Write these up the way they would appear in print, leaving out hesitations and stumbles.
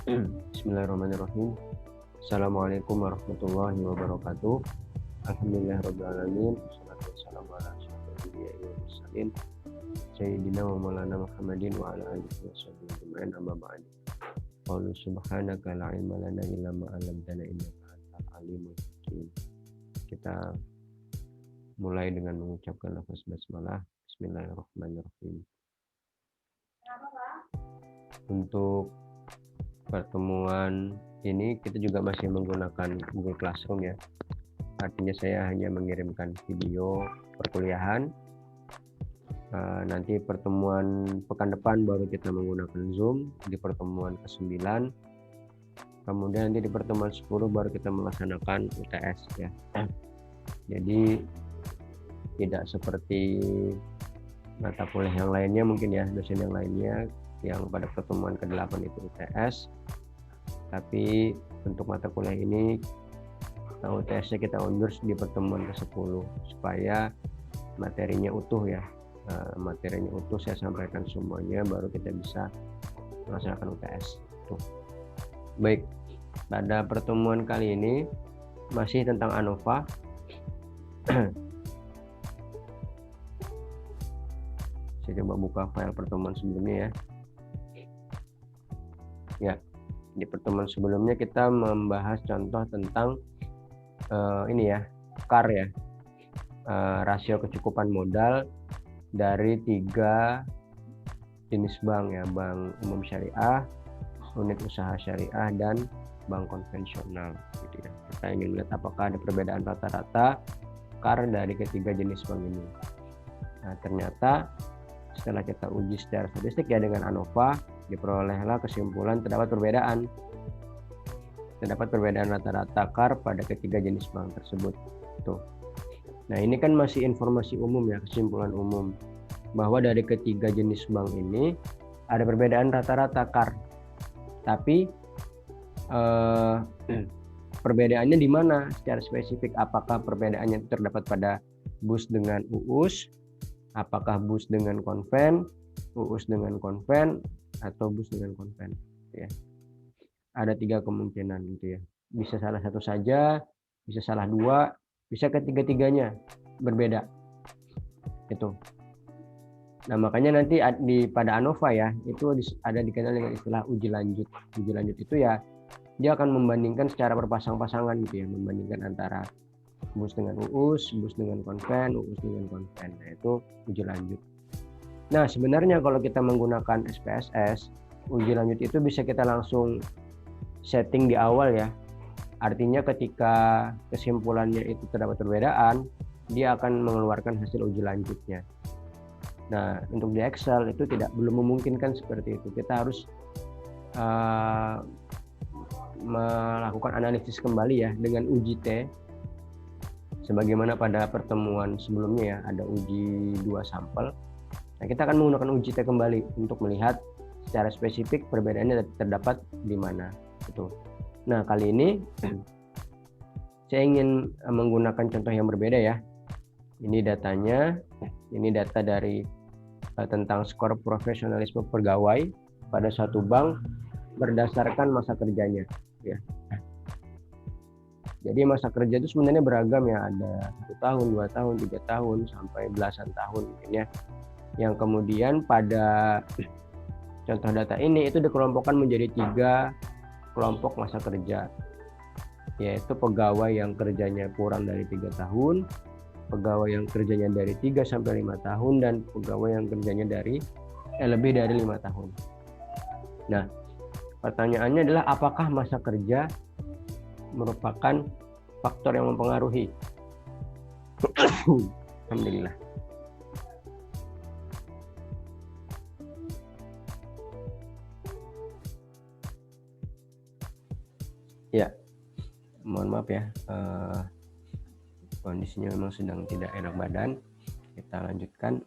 Bismillahirrahmanirrahim. Assalamualaikum warahmatullahi wabarakatuh. Alhamdulillahirrahmanirrahim. Wassalatu wassalamu ala asyrofil anbiya'i wal mursalin Sayyidina wa maulana Muhammadin wa ala alihi wa sahbihi ajma'in, amma ba'd. Qalu subhanaka la ilma lana illa ma 'allamtana innaka antal alimul hakim. Kita mulai dengan mengucapkan lafaz basmalah. Bismillahirrahmanirrahim. Untuk pertemuan ini kita juga masih menggunakan Google Classroom ya. Artinya saya hanya mengirimkan video perkuliahan. Nanti pertemuan pekan depan baru kita menggunakan Zoom di pertemuan ke-9. Kemudian nanti di pertemuan 10 baru kita melaksanakan UTS ya. Jadi tidak seperti mata kuliah yang lainnya mungkin ya, dosen yang lainnya yang pada pertemuan ke-8 itu UTS. Tapi untuk mata kuliah ini UTS-nya kita undur di pertemuan ke-10 supaya materinya utuh ya. Materinya utuh saya sampaikan semuanya baru kita bisa melaksanakan UTS. Tuh. Baik, pada pertemuan kali ini masih tentang ANOVA. Saya coba buka file pertemuan sebelumnya ya. Ya, di pertemuan sebelumnya kita membahas contoh tentang ini ya, CAR ya, rasio kecukupan modal dari 3 jenis bank ya, bank umum syariah, unit usaha syariah, dan bank konvensional gitu ya. Kita ingin lihat apakah ada perbedaan rata-rata CAR dari ketiga jenis bank ini. Nah, ternyata setelah kita uji secara statistik ya dengan ANOVA, diperolehlah kesimpulan terdapat perbedaan rata-rata CAR pada ketiga jenis bank tersebut. Tuh. Nah, ini kan masih informasi umum ya, kesimpulan umum bahwa dari ketiga jenis bank ini ada perbedaan rata-rata CAR. Tapi perbedaannya di mana secara spesifik? Apakah perbedaannya terdapat pada BUS dengan UUS? Apakah BUS dengan konven, UUS dengan konven, atau BUS dengan konven ya. Ada 3 kemungkinan gitu ya. Bisa salah satu saja, bisa salah 2, bisa ketiga-tiganya berbeda. Itu. Nah, makanya nanti pada ANOVA ya, itu ada dikenal dengan istilah uji lanjut. Uji lanjut itu ya dia akan membandingkan secara berpasang-pasangan gitu ya, membandingkan antara BUS dengan UUS, BUS dengan konven, UUS dengan konven. Nah, itu uji lanjut. Nah, sebenarnya kalau kita menggunakan SPSS, uji lanjut itu bisa kita langsung setting di awal ya. Artinya ketika kesimpulannya itu terdapat perbedaan, dia akan mengeluarkan hasil uji lanjutnya. Nah, untuk di Excel itu belum memungkinkan seperti itu. Kita harus melakukan analisis kembali ya dengan uji T. Sebagaimana pada pertemuan sebelumnya ya, ada uji 2 sampel. Nah, kita akan menggunakan uji T kembali untuk melihat secara spesifik perbedaannya terdapat di mana. Gitu. Nah, kali ini saya ingin menggunakan contoh yang berbeda ya. Ini datanya, ini data dari tentang skor profesionalisme pegawai pada suatu bank berdasarkan masa kerjanya ya. Jadi masa kerja itu sebenarnya beragam ya, ada 1 tahun, 2 tahun, 3 tahun, sampai belasan tahun mungkin ya. Yang kemudian pada contoh data ini itu dikelompokkan menjadi 3 kelompok masa kerja, yaitu pegawai yang kerjanya kurang dari 3 tahun, pegawai yang kerjanya dari 3 sampai 5 tahun, dan pegawai yang kerjanya lebih dari 5 tahun. Nah, pertanyaannya adalah apakah masa kerja merupakan faktor yang mempengaruhi? Alhamdulillah. Ya, mohon maaf ya, kondisinya memang sedang tidak enak badan. Kita lanjutkan.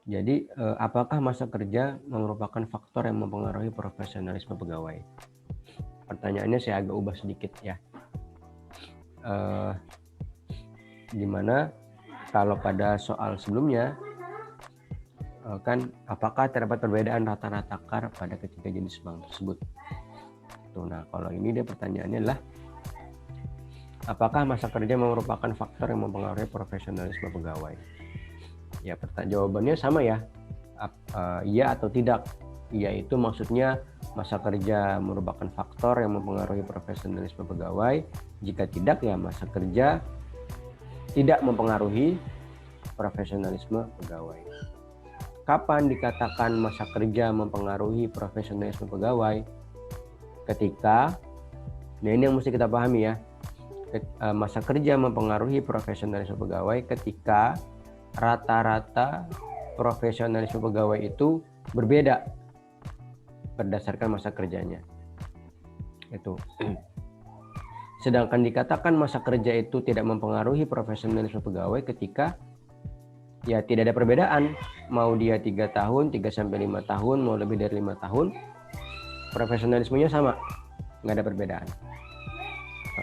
Jadi, apakah masa kerja merupakan faktor yang mempengaruhi profesionalisme pegawai? Pertanyaannya saya agak ubah sedikit ya. Dimana kalau pada soal sebelumnya kan apakah terdapat perbedaan rata-rata CAR pada ketiga jenis bank tersebut. Nah, kalau ini dia pertanyaannya adalah apakah masa kerja merupakan faktor yang mempengaruhi profesionalisme pegawai? Ya, jawabannya sama ya, iya atau tidak. Iya itu maksudnya masa kerja merupakan faktor yang mempengaruhi profesionalisme pegawai. Jika tidak, ya masa kerja tidak mempengaruhi profesionalisme pegawai. Kapan dikatakan masa kerja mempengaruhi profesionalisme pegawai? Ketika, nah ini yang mesti kita pahami ya, masa kerja mempengaruhi profesionalisme pegawai ketika rata-rata profesionalisme pegawai itu berbeda berdasarkan masa kerjanya. Itu. Sedangkan dikatakan masa kerja itu tidak mempengaruhi profesionalisme pegawai ketika ya tidak ada perbedaan, mau dia 3 tahun, 3-5 tahun, mau lebih dari 5 tahun, profesionalismenya sama, nggak ada perbedaan.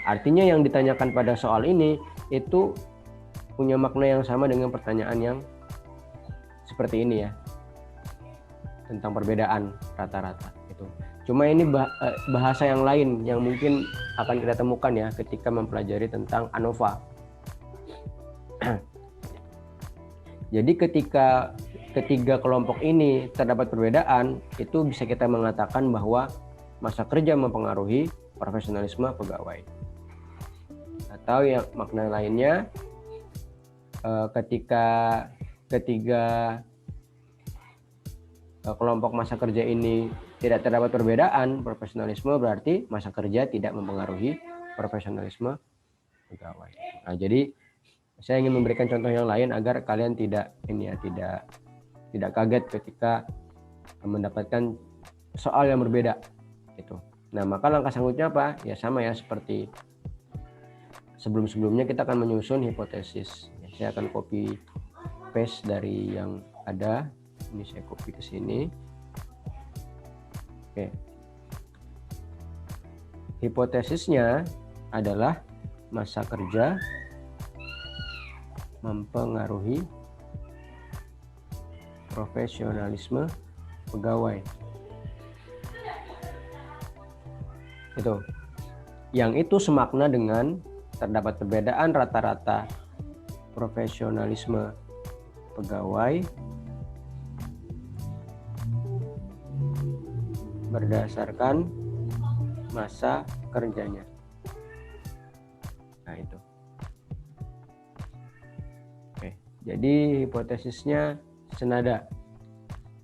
Artinya yang ditanyakan pada soal ini itu punya makna yang sama dengan pertanyaan yang seperti ini ya, tentang perbedaan rata-rata itu. Cuma ini bahasa yang lain yang mungkin akan kita temukan ya ketika mempelajari tentang ANOVA. Jadi ketika ketiga kelompok ini terdapat perbedaan, itu bisa kita mengatakan bahwa masa kerja mempengaruhi profesionalisme pegawai. Atau yang makna lainnya, ketika ketiga kelompok masa kerja ini tidak terdapat perbedaan profesionalisme, berarti masa kerja tidak mempengaruhi profesionalisme pegawai. Nah, jadi saya ingin memberikan contoh yang lain agar kalian tidak kaget ketika mendapatkan soal yang berbeda itu. Nah, maka langkah selanjutnya apa? Ya sama ya seperti sebelum-sebelumnya, kita akan menyusun hipotesis. Ya, saya akan copy paste dari yang ada. Ini saya copy ke sini. Oke. Hipotesisnya adalah masa kerja mempengaruhi profesionalisme pegawai. Itu. Yang itu semakna dengan terdapat perbedaan rata-rata profesionalisme pegawai berdasarkan masa kerjanya. Nah, itu. Oke, jadi hipotesisnya senada,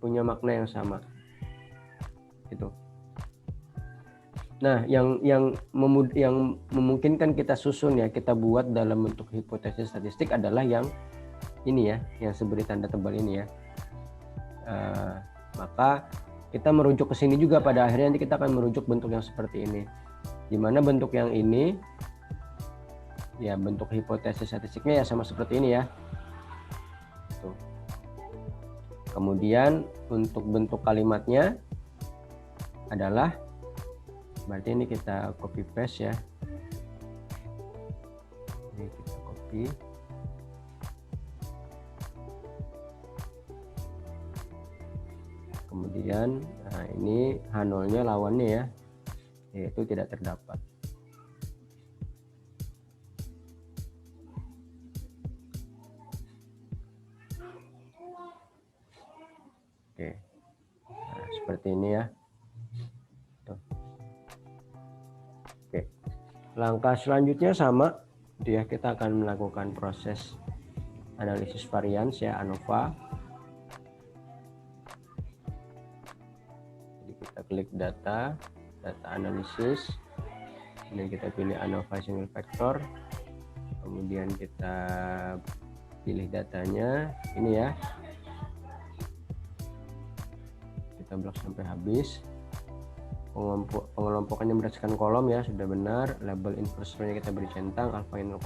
punya makna yang sama. Itu. Nah, yang memungkinkan kita susun ya, kita buat dalam bentuk hipotesis statistik adalah yang ini ya, yang seberi tanda tebal ini ya. Maka kita merujuk ke sini juga, pada akhirnya nanti kita akan merujuk bentuk yang seperti ini. Di mana bentuk yang ini ya bentuk hipotesis statistiknya ya sama seperti ini ya. Tuh. Kemudian untuk bentuk kalimatnya adalah, berarti ini kita copy paste ya. Ini kita copy. Kemudian nah ini H0-nya lawannya ya, yaitu tidak terdapat. Oke. Nah, seperti ini ya. Tuh. Oke. Langkah selanjutnya sama, ya, kita akan melakukan proses analisis varians ya, ANOVA. Jadi kita klik data analisis, kemudian kita pilih ANOVA single factor, kemudian kita pilih datanya ini ya, kita blok sampai habis. Pengelompokannya berdasarkan kolom ya, sudah benar. Label inverse row-nya kita beri centang, alpha 0,05.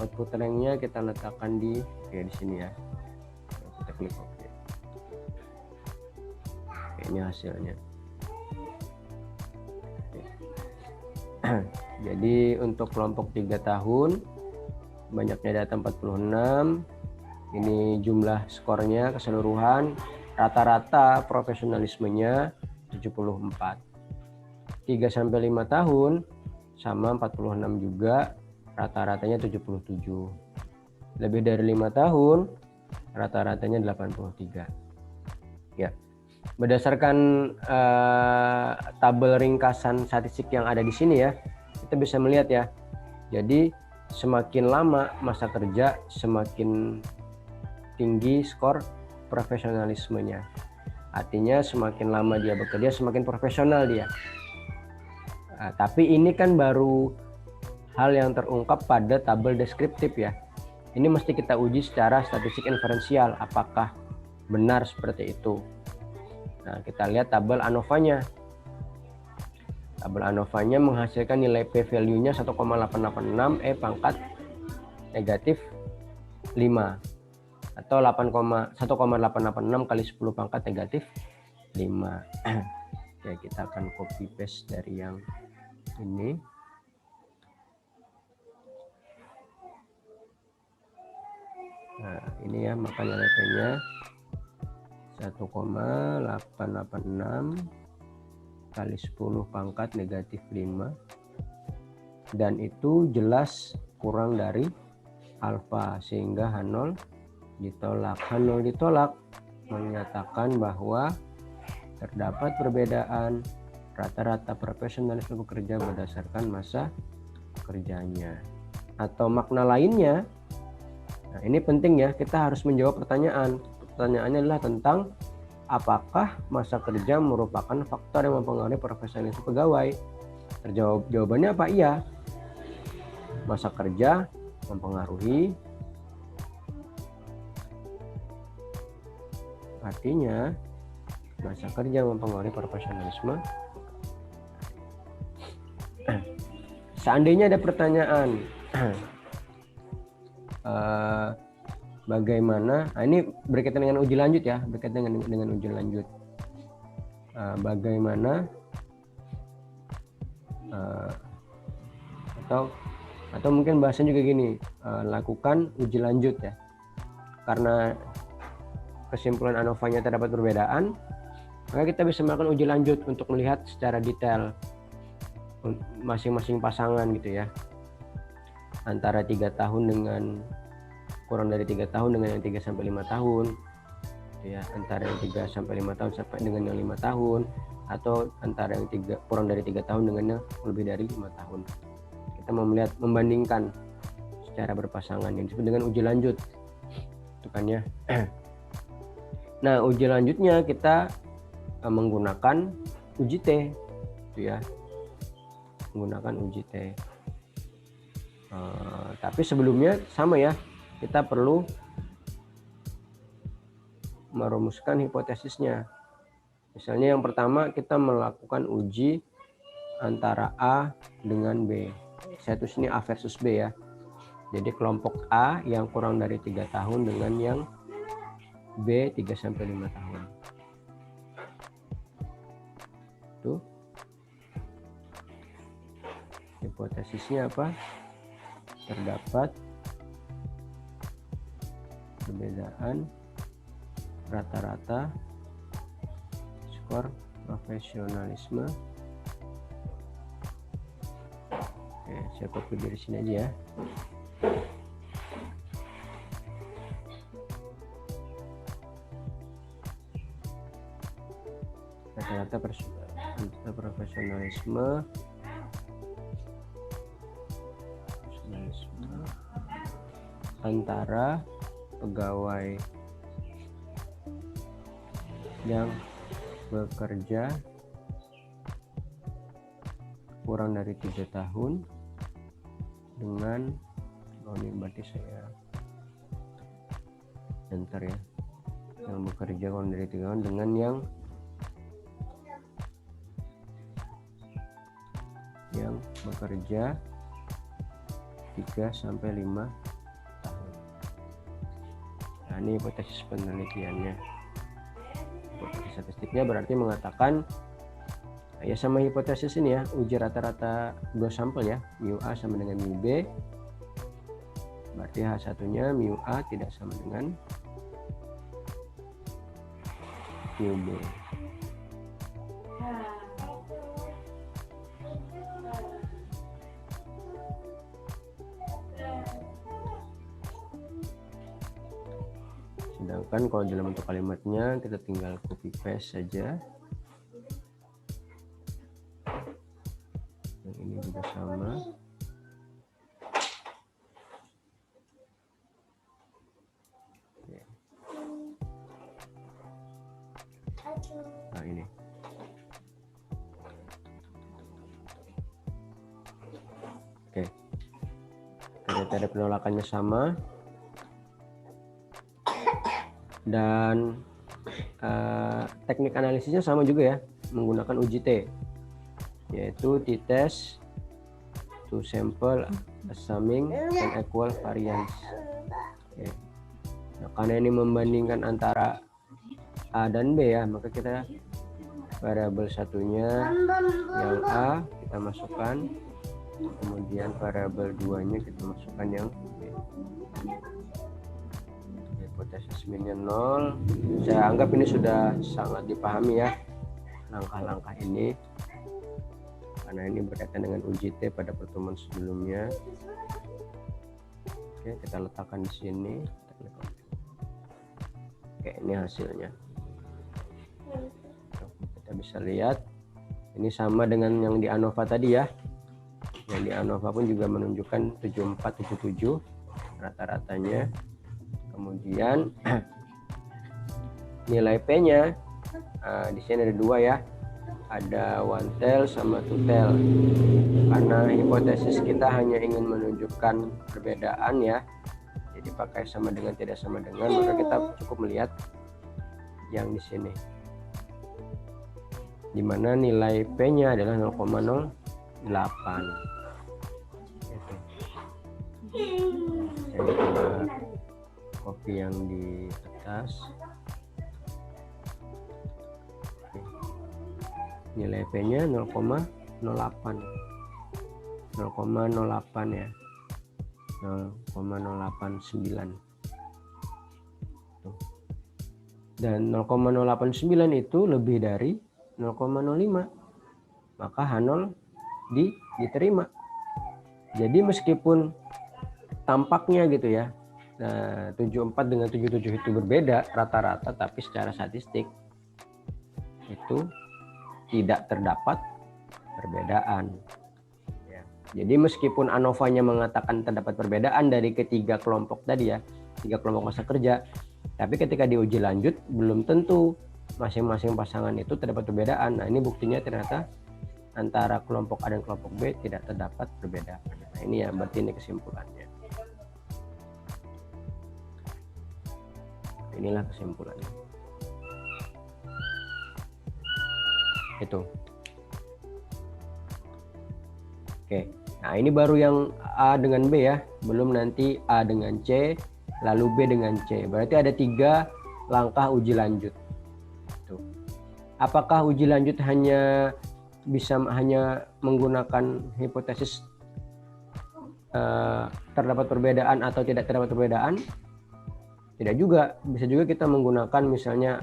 Output rank-nya kita letakkan di di sini ya. Kita klik OK. Oke, ini hasilnya. Oke. Jadi untuk kelompok 3 tahun banyaknya data 46, Ini jumlah skornya keseluruhan, rata-rata profesionalismenya 74. 3-5 tahun sama 46 juga, rata-ratanya 77. Lebih dari 5 tahun, rata-ratanya 83. Ya. Berdasarkan tabel ringkasan statistik yang ada di sini ya, kita bisa melihat ya. Jadi semakin lama masa kerja, semakin tinggi skor profesionalismenya. Artinya semakin lama dia bekerja, semakin profesional dia. Nah, tapi ini kan baru hal yang terungkap pada tabel deskriptif ya. Ini mesti kita uji secara statistik inferensial, apakah benar seperti itu. Nah, kita lihat tabel ANOVA-nya. Tabel ANOVA-nya menghasilkan nilai p-value-nya 1,886 E pangkat negatif 5 atau 1,886 kali 10 pangkat negatif 5. Ya, kita akan copy paste dari yang ini. Nah, ini ya, maka nilai P-nya 1,886 kali 10 pangkat negatif 5, dan itu jelas kurang dari alfa, sehingga H0 ditolak. H0 ditolak menyatakan bahwa terdapat perbedaan rata-rata profesionalisme bekerja berdasarkan masa kerjanya. Atau makna lainnya, nah ini penting ya, kita harus menjawab pertanyaan. Pertanyaannya adalah tentang apakah masa kerja merupakan faktor yang mempengaruhi profesionalisme pegawai. Terjawab jawabannya apa? Iya. Masa kerja mempengaruhi. Artinya masa kerja mempengaruhi profesionalisme. Seandainya ada pertanyaan, bagaimana? Nah, ini berkaitan dengan uji lanjut ya, berkaitan dengan uji lanjut. Bagaimana atau mungkin bahasanya juga gini, lakukan uji lanjut ya. Karena kesimpulan ANOVA-nya terdapat perbedaan, maka kita bisa melakukan uji lanjut untuk melihat secara detail masing-masing pasangan gitu ya, antara 3 tahun dengan kurang dari 3 tahun dengan yang 3-5 tahun gitu ya, antara yang 3-5 tahun sampai dengan yang 5 tahun, atau antara yang kurang dari 3 tahun dengan yang lebih dari 5 tahun. Kita mau melihat, membandingkan secara berpasangan, yang disebut dengan uji lanjut itu kan ya. Nah, uji lanjutnya kita menggunakan uji T gitu ya, menggunakan uji T. Tapi sebelumnya sama ya, kita perlu merumuskan hipotesisnya. Misalnya yang pertama kita melakukan uji antara A dengan B. Saya tulis ini A versus B ya. Jadi kelompok A yang kurang dari 3 tahun dengan yang B 3-5 tahun. Tuh. Hipotesisnya apa? Terdapat perbedaan rata-rata skor profesionalisme. Oke, saya copy dari sini aja ya. Rata-rata profesionalisme antara pegawai yang bekerja kurang dari 3 tahun dengan ini berarti saya enter ya, yang bekerja kurang dari 3 tahun dengan yang bekerja 3-5 tahun. Nah, ini hipotesis penelitiannya. Hipotesis statistiknya berarti mengatakan ya sama hipotesis ini ya, uji rata-rata 2 sampel ya, mu A sama dengan mu B, Berarti H1-nya mu A tidak sama dengan mu B. Sedangkan kalau dalam bentuk kalimatnya kita tinggal copy paste saja. Yang ini juga sama. Oke. Nah ini. Oke. Kriteria penolakannya sama. Dan teknik analisisnya sama juga ya, menggunakan uji T, yaitu t-test, two sample, assuming and equal variance. Oke. Nah, karena ini membandingkan antara A dan B ya, maka kita variabel satunya yang A kita masukkan, kemudian variabel 2-nya kita masukkan yang B. Hipotesis minnya 0. Saya anggap ini sudah sangat dipahami ya langkah-langkah ini, karena ini berkaitan dengan uji T pada pertemuan sebelumnya. Oke, kita letakkan di sini. Oke, ini hasilnya. Kita bisa lihat ini sama dengan yang di ANOVA tadi ya. Yang di ANOVA pun juga menunjukkan 7477 rata-ratanya. Kemudian nilai P-nya di sini ada dua ya, ada one tail sama two tail. Karena hipotesis kita hanya ingin menunjukkan perbedaan ya, jadi pakai sama dengan tidak sama dengan, maka kita cukup melihat yang di sini, di mana nilai P-nya adalah 0,08. Saya coba copy yang di atas. Nilai P-nya 0,08 ya, 0,089. Dan 0,089 itu lebih dari 0,05, maka H0 diterima. Jadi meskipun tampaknya gitu ya, 74 dengan 77 itu berbeda rata-rata, tapi secara statistik itu tidak terdapat perbedaan ya. Jadi meskipun ANOVA-nya mengatakan terdapat perbedaan dari ketiga kelompok tadi ya, 3 kelompok masa kerja, tapi ketika diuji lanjut belum tentu masing-masing pasangan itu terdapat perbedaan. Nah, ini buktinya ternyata antara kelompok A dan kelompok B tidak terdapat perbedaan. Nah, ini ya, berarti ini kesimpulannya. Inilah kesimpulannya. Itu. Oke. Nah, ini baru yang A dengan B ya. Belum nanti A dengan C, lalu B dengan C. Berarti ada 3 langkah uji lanjut. Tuh. Apakah uji lanjut hanya menggunakan hipotesis terdapat perbedaan atau tidak terdapat perbedaan? Tidak juga, bisa juga kita menggunakan misalnya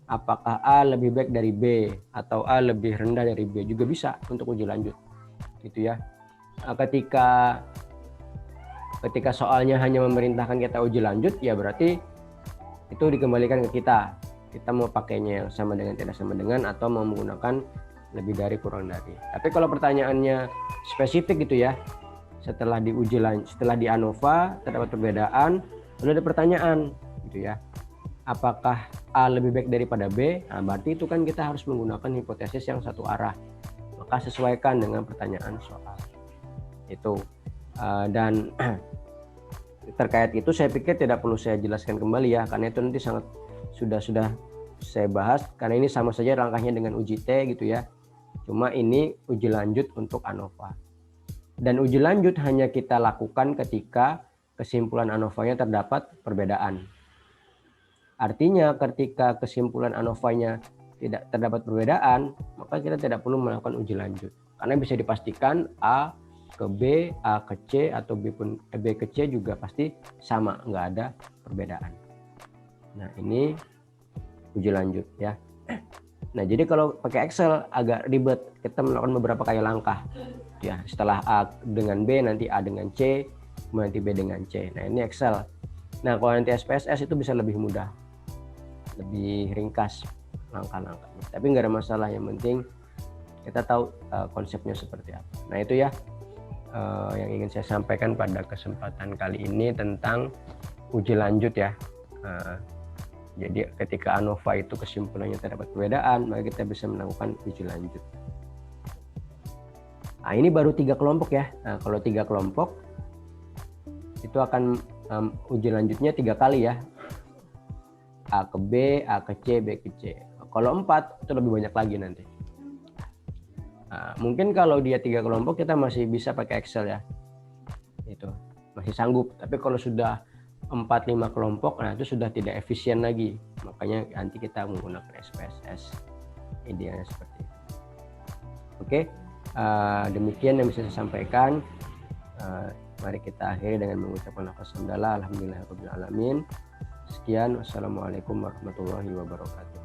apakah A lebih baik dari B atau A lebih rendah dari B, juga bisa untuk uji lanjut gitu ya. Ketika soalnya hanya memerintahkan kita uji lanjut, ya berarti itu dikembalikan ke kita mau pakainya yang sama dengan tidak sama dengan atau mau menggunakan lebih dari kurang dari. Tapi kalau pertanyaannya spesifik gitu ya, setelah di ANOVA terdapat perbedaan, lalu ada pertanyaan gitu ya, apakah A lebih baik daripada B? Nah, berarti itu kan kita harus menggunakan hipotesis yang satu arah, maka sesuaikan dengan pertanyaan soal itu. Dan terkait itu saya pikir tidak perlu saya jelaskan kembali ya, karena itu nanti sudah saya bahas, karena ini sama saja langkahnya dengan uji T gitu ya, cuma ini uji lanjut untuk ANOVA. Dan uji lanjut hanya kita lakukan ketika kesimpulan ANOVA-nya terdapat perbedaan. Artinya ketika kesimpulan ANOVA-nya tidak terdapat perbedaan, maka kita tidak perlu melakukan uji lanjut. Karena bisa dipastikan A ke B, A ke C, atau B ke C juga pasti sama, nggak ada perbedaan. Nah, ini uji lanjut ya. Nah, jadi kalau pakai Excel agak ribet, kita melakukan beberapa kali langkah. Ya, setelah A dengan B, nanti A dengan C, kemudian nanti B dengan C. Nah, ini Excel. Nah, kalau nanti SPSS itu bisa lebih mudah, lebih ringkas langkah-langkahnya. Tapi nggak ada masalah, yang penting kita tahu konsepnya seperti apa. Nah, itu ya yang ingin saya sampaikan pada kesempatan kali ini tentang uji lanjut ya. Jadi ketika ANOVA itu kesimpulannya terdapat perbedaan, maka kita bisa melakukan uji lanjut. Nah, ini baru 3 kelompok ya. Nah, kalau 3 kelompok itu akan uji lanjutnya 3 kali ya. A ke B, A ke C, B ke C. Kalau 4 itu lebih banyak lagi nanti. Nah, mungkin kalau dia 3 kelompok kita masih bisa pakai Excel ya. Itu masih sanggup. Tapi kalau sudah 4-5 kelompok, nah itu sudah tidak efisien lagi. Makanya nanti kita menggunakan SPSS. Idealnya seperti itu. Oke, demikian yang bisa saya sampaikan. Mari kita akhiri dengan mengucapkan alhamdulillah, alhamdulillahirabbil alamin. Sekian, wassalamualaikum warahmatullahi wabarakatuh.